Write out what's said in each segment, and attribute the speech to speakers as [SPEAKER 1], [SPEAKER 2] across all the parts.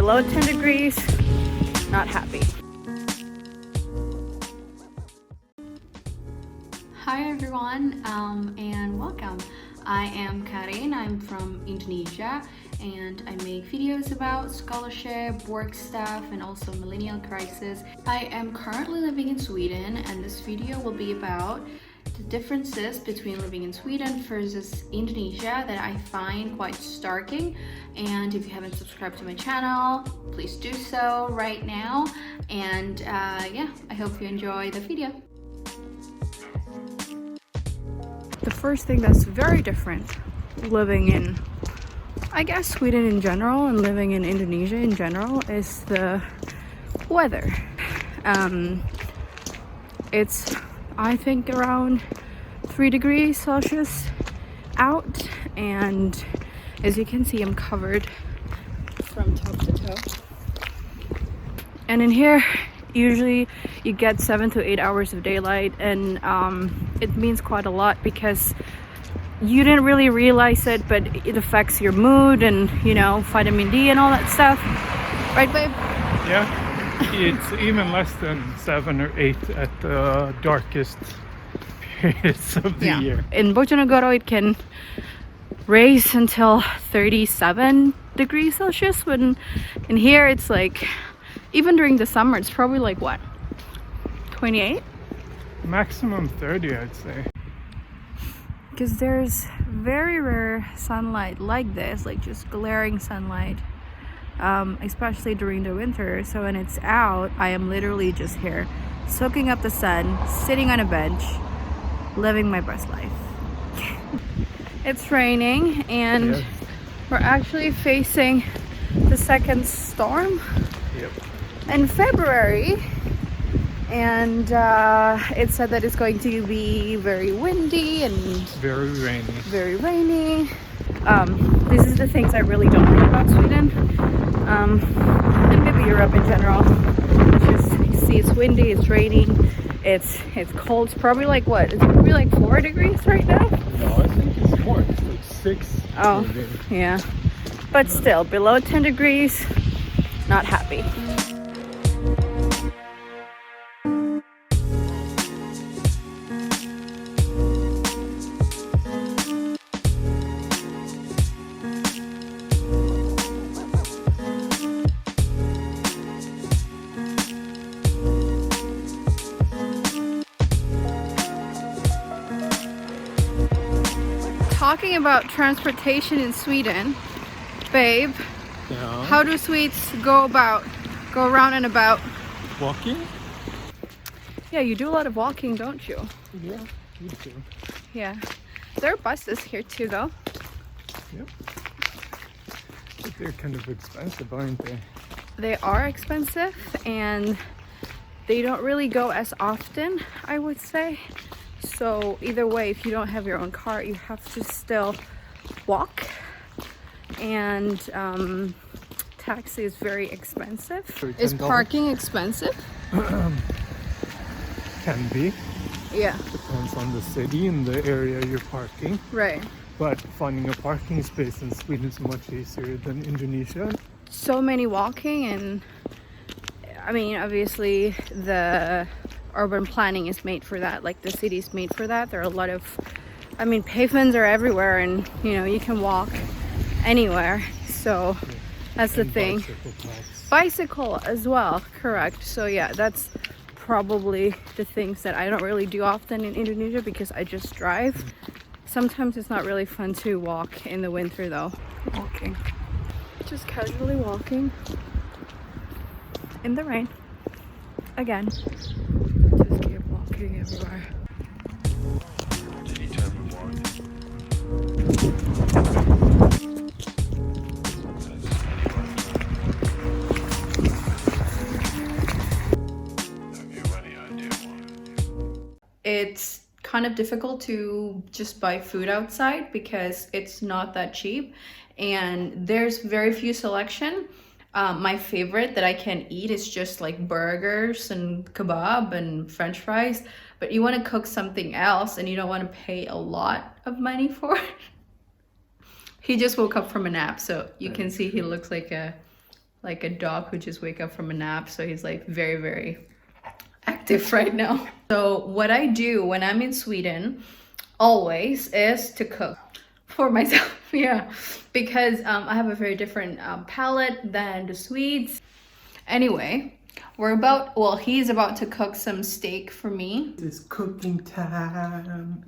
[SPEAKER 1] below 10 degrees, not happy. Hi everyone, and welcome. I am Karin, I'm from Indonesia, and I make videos about scholarship, work stuff, and also millennial crisis. I am currently living in Sweden, and this video will be about the differences between living in Sweden versus Indonesia that I find quite starking. And if you haven't subscribed to my channel, please do so right now. And yeah, I hope you enjoy the video. The first thing that's very different living in, I guess, Sweden in general and living in Indonesia in general is the weather. It's, I think, around 3 degrees Celsius out, and as you can see, I'm covered from top to toe. And in here, usually you get 7 to 8 hours of daylight, and it means quite a lot because you didn't really realize it, but it affects your mood and, you know, vitamin D and all that stuff. Right, babe?
[SPEAKER 2] Yeah. It's even less than 7 or 8 at the darkest periods of the year.
[SPEAKER 1] In Bojonegoro, it can raise until 37 degrees Celsius. When in here, it's like, even during the summer, it's probably like what, 28?
[SPEAKER 2] Maximum 30, I'd say.
[SPEAKER 1] Because there's very rare sunlight like this, like just glaring sunlight. Especially during the winter. So when it's out, I am literally just here soaking up the sun, sitting on a bench, living my best life. It's raining, and
[SPEAKER 2] yes,
[SPEAKER 1] we're actually facing the second storm in February, and it said that it's going to be very windy and
[SPEAKER 2] very rainy.
[SPEAKER 1] This is the things I really don't like about Sweden, and maybe Europe in general. It's just, you see, it's windy, it's raining, it's cold. It's probably like what? It's probably like 4 degrees right now.
[SPEAKER 2] No, I think it's more. It's like 6.
[SPEAKER 1] Oh,
[SPEAKER 2] maybe.
[SPEAKER 1] Yeah. But still, below 10 degrees, not happy. Talking about transportation in Sweden, babe,
[SPEAKER 2] Yeah.
[SPEAKER 1] how do Swedes go around and about?
[SPEAKER 2] Walking?
[SPEAKER 1] Yeah, you do a lot of walking, don't you?
[SPEAKER 2] Yeah, you do.
[SPEAKER 1] Yeah. There are buses here too, though.
[SPEAKER 2] Yep. But they're kind of expensive, aren't they?
[SPEAKER 1] They are expensive, and they don't really go as often, I would say. So either way, if you don't have your own car, you have to still walk, and taxi is very expensive. Is parking expensive?
[SPEAKER 2] Can be.
[SPEAKER 1] Yeah.
[SPEAKER 2] Depends on the city and the area you're parking.
[SPEAKER 1] Right.
[SPEAKER 2] But finding a parking space in Sweden is much easier than Indonesia.
[SPEAKER 1] So many walking, and I mean, obviously the urban planning is made for that, like the city's made for that. There are a lot of, I mean, pavements are everywhere, and you know, you can walk anywhere. So that's the thing. Bicycle as well, correct. So yeah, that's probably the things that I don't really do often in Indonesia because I just drive. Sometimes it's not really fun to walk in the winter though. Walking, just casually walking in the rain again. Just keep walking everywhere. It's kind of difficult to just buy food outside because it's not that cheap, and there's very few selection. My favorite that I can eat is just like burgers and kebab and french fries, but you want to cook something else and you don't want to pay a lot of money for it. He just woke up from a nap, so you can see he looks like like a dog who just wake up from a nap. So he's like very, very active right now. So what I do when I'm in Sweden always is to cook for myself. Yeah, because I have a very different palate than the Swedes. Anyway, he's about to cook some steak for me.
[SPEAKER 2] It's cooking time.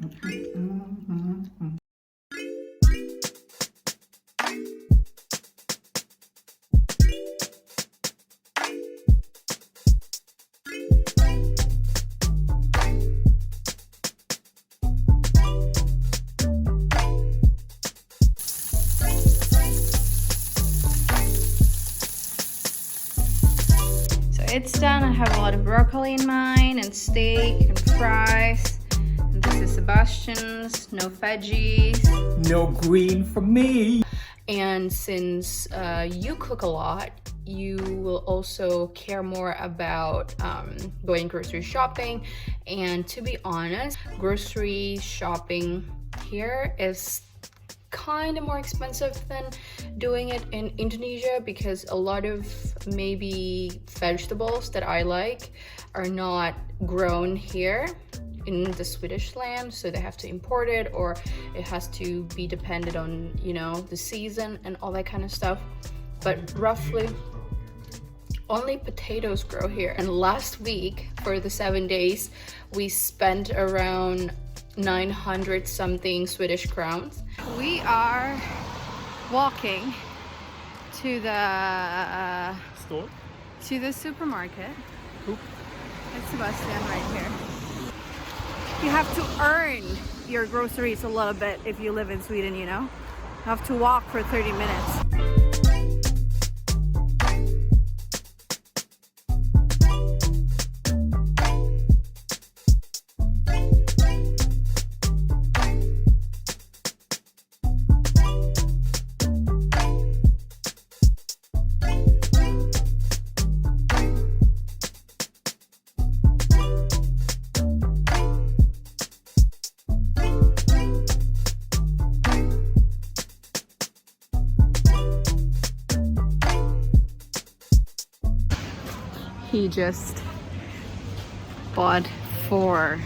[SPEAKER 1] It's done. I have a lot of broccoli in mine and steak and fries. And this is Sebastian's, no veggies.
[SPEAKER 2] No green for me.
[SPEAKER 1] And since you cook a lot, you will also care more about going grocery shopping. And to be honest, grocery shopping here is kind of more expensive than doing it in Indonesia, because a lot of maybe vegetables that I like are not grown here in the Swedish land, so they have to import it, or it has to be dependent on, you know, the season and all that kind of stuff. But roughly only potatoes grow here. And last week for the 7 days we spent around 900 something Swedish crowns. We are walking to the
[SPEAKER 2] Store?
[SPEAKER 1] to the supermarket.
[SPEAKER 2] Cool.
[SPEAKER 1] It's Sebastian right here. You have to earn your groceries a little bit if you live in Sweden, you know? You have to walk for 30 minutes. He just bought 4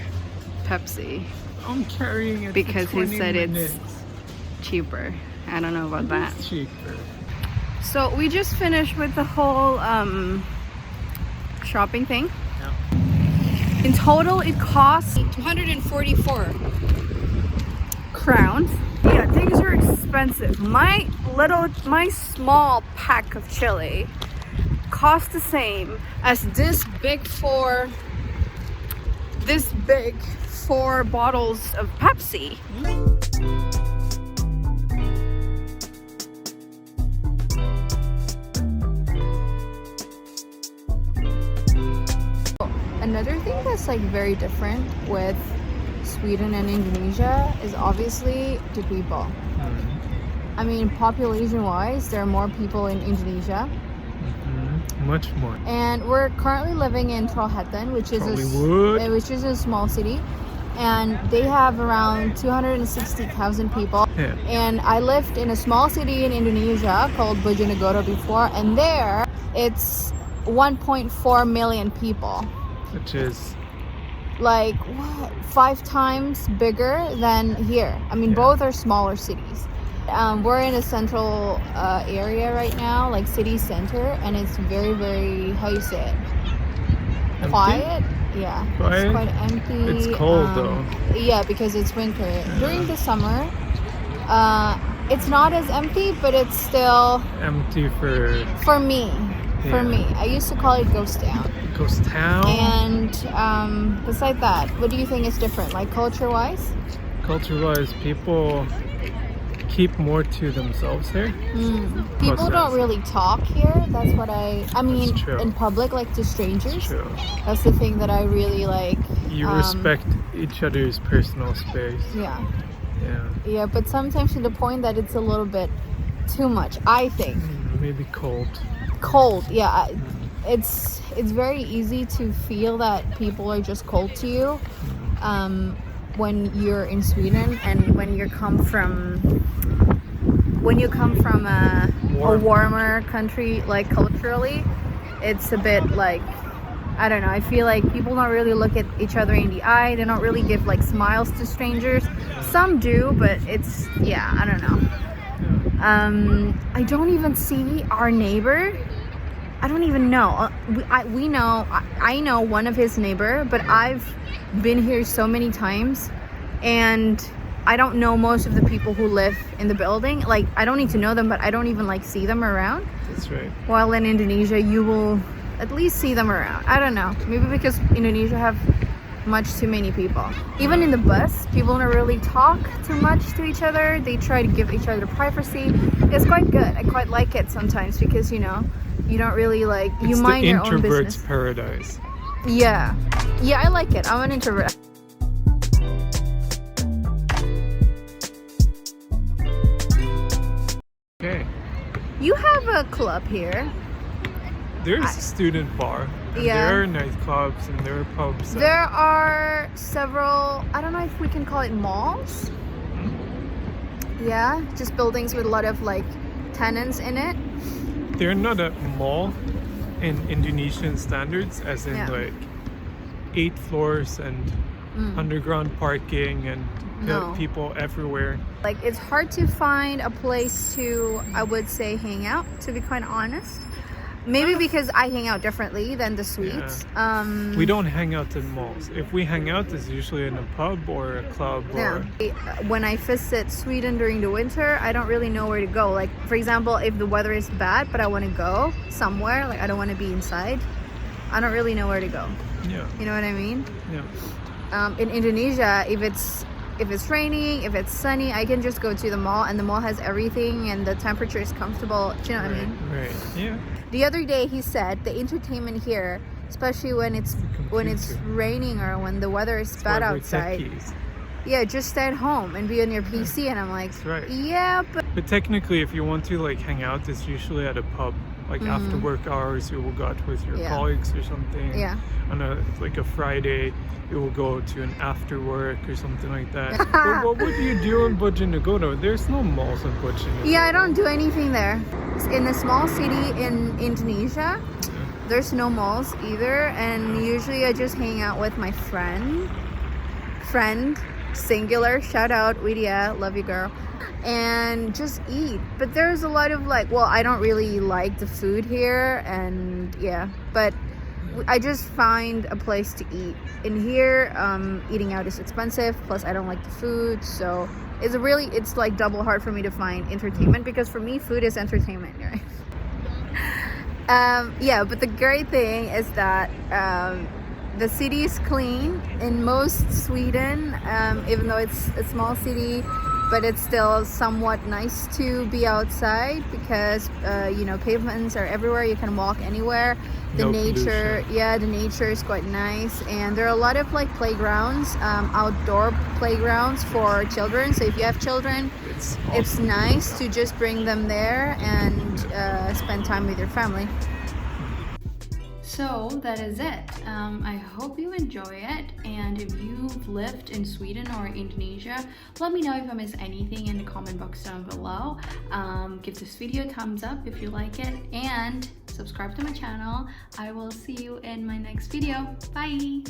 [SPEAKER 1] Pepsi
[SPEAKER 2] I'm carrying it
[SPEAKER 1] because
[SPEAKER 2] for 20
[SPEAKER 1] he said
[SPEAKER 2] minutes.
[SPEAKER 1] it's cheaper. I don't know about that.
[SPEAKER 2] It's cheaper.
[SPEAKER 1] So we just finished with the whole shopping thing.
[SPEAKER 2] Yeah.
[SPEAKER 1] In total, it costs 244 crowns. Yeah, things are expensive. My small pack of chili cost the same as this big 4 bottles of Pepsi. Another thing that's like very different with Sweden and Indonesia is obviously the people. I mean, population wise, there are more people in Indonesia.
[SPEAKER 2] Much more.
[SPEAKER 1] And we're currently living in Trollhättan, which is a small city, and they have around 260,000 people.
[SPEAKER 2] Yeah.
[SPEAKER 1] And I lived in a small city in Indonesia called Bojonegoro before, and there it's 1.4 million people.
[SPEAKER 2] Which is
[SPEAKER 1] Like 5 times bigger than here. I mean, both are smaller cities. We're in a central area right now, like city center, and it's very, very, how you say it?
[SPEAKER 2] empty?
[SPEAKER 1] Quiet. Yeah,
[SPEAKER 2] Quiet?
[SPEAKER 1] it's quite empty.
[SPEAKER 2] It's cold though.
[SPEAKER 1] Yeah, because it's winter. During the summer, it's not as empty, but it's still
[SPEAKER 2] Empty for
[SPEAKER 1] me. For me, I used to call it ghost town.
[SPEAKER 2] Ghost town.
[SPEAKER 1] And besides that, what do you think is different, like culture-wise?
[SPEAKER 2] Culture-wise, people keep more to themselves here.
[SPEAKER 1] People don't really talk here. That's what I mean,
[SPEAKER 2] That's true.
[SPEAKER 1] in public, like to strangers.
[SPEAKER 2] It's true.
[SPEAKER 1] That's the thing that I really like.
[SPEAKER 2] You respect each other's personal space.
[SPEAKER 1] Yeah.
[SPEAKER 2] Yeah.
[SPEAKER 1] Yeah, but sometimes to the point that it's a little bit too much, I think.
[SPEAKER 2] Maybe cold.
[SPEAKER 1] Cold, yeah. It's very easy to feel that people are just cold to you when you're in Sweden, and when you come from when you come from a
[SPEAKER 2] Warm.
[SPEAKER 1] warmer country, like culturally, it's a bit like, I don't know, I feel like people don't really look at each other in the eye. They don't really give like smiles to strangers. Some do, but it's, yeah, I don't know. I don't even see our neighbor. I don't even know. I know one of his neighbor, but I've been here so many times and I don't know most of the people who live in the building. Like, I don't need to know them, but I don't even like see them around.
[SPEAKER 2] That's right.
[SPEAKER 1] While in Indonesia, you will at least see them around. I don't know. Maybe because Indonesia have much too many people. Even in the bus, people don't really talk too much to each other. They try to give each other privacy. It's quite good. I quite like it sometimes because, you know, you don't really like, you mind your own business.
[SPEAKER 2] It's the introvert's paradise.
[SPEAKER 1] Yeah. Yeah, I like it. I'm an introvert.
[SPEAKER 2] Okay.
[SPEAKER 1] You have a club here.
[SPEAKER 2] There's a student bar. And
[SPEAKER 1] Yeah.
[SPEAKER 2] there are nightclubs and there are pubs.
[SPEAKER 1] There are several, I don't know if we can call it malls. Yeah, just buildings with a lot of like tenants in it.
[SPEAKER 2] They're not a mall in Indonesian standards, as in
[SPEAKER 1] Yeah.
[SPEAKER 2] like 8 floors and underground parking and
[SPEAKER 1] No.
[SPEAKER 2] people everywhere.
[SPEAKER 1] Like, it's hard to find a place to, I would say, hang out, to be quite honest. Maybe because I hang out differently than the Swedes.
[SPEAKER 2] We don't hang out in malls. If we hang out, it's usually in a pub or a club. Or
[SPEAKER 1] Yeah. When I visit Sweden during the winter, I don't really know where to go. Like, for example, if the weather is bad, but I want to go somewhere, like I don't want to be inside, I don't really know where to go.
[SPEAKER 2] yeah,
[SPEAKER 1] You know what I mean?
[SPEAKER 2] yeah.
[SPEAKER 1] In Indonesia, if it's raining, if it's sunny, I can just go to the mall, and the mall has everything, and the temperature is comfortable. Do you know what I mean?
[SPEAKER 2] Right. Yeah.
[SPEAKER 1] The other day he said the entertainment here, especially when it's raining or when the weather is bad outside, yeah, just stay at home and be on your PC. And I'm like,
[SPEAKER 2] That's right.
[SPEAKER 1] yeah,
[SPEAKER 2] But technically, if you want to like hang out, it's usually at a pub. Like after work hours, you will go out with your
[SPEAKER 1] Yeah.
[SPEAKER 2] colleagues or something.
[SPEAKER 1] Yeah.
[SPEAKER 2] On a Friday, you will go to an after work or something like that. But what would you do in Bojonegoro? There's no malls in Bojonegoro.
[SPEAKER 1] yeah, I don't do anything there. In a small city in Indonesia, there's no malls either, and usually I just hang out with my friend, singular, shout out Widya, love you girl, and just eat. But there's a lot of like, well, I don't really like the food here, and yeah, but I just find a place to eat. In here, eating out is expensive, plus I don't like the food, so it's like double hard for me to find entertainment, because for me food is entertainment, right? Yeah, but the great thing is that the city is clean in most Sweden, even though it's a small city, but it's still somewhat nice to be outside because you know, pavements are everywhere, you can walk anywhere. The nature, yeah, the nature is quite nice, and there are a lot of like playgrounds, outdoor playgrounds for children. So if you have children,
[SPEAKER 2] It's
[SPEAKER 1] it's nice to just bring them there and spend time with your family. So that is it. I hope you enjoy it, and if you've lived in Sweden or Indonesia, let me know if I missed anything in the comment box down below. Give this video a thumbs up if you like it, and subscribe to my channel. I will see you in my next video. Bye!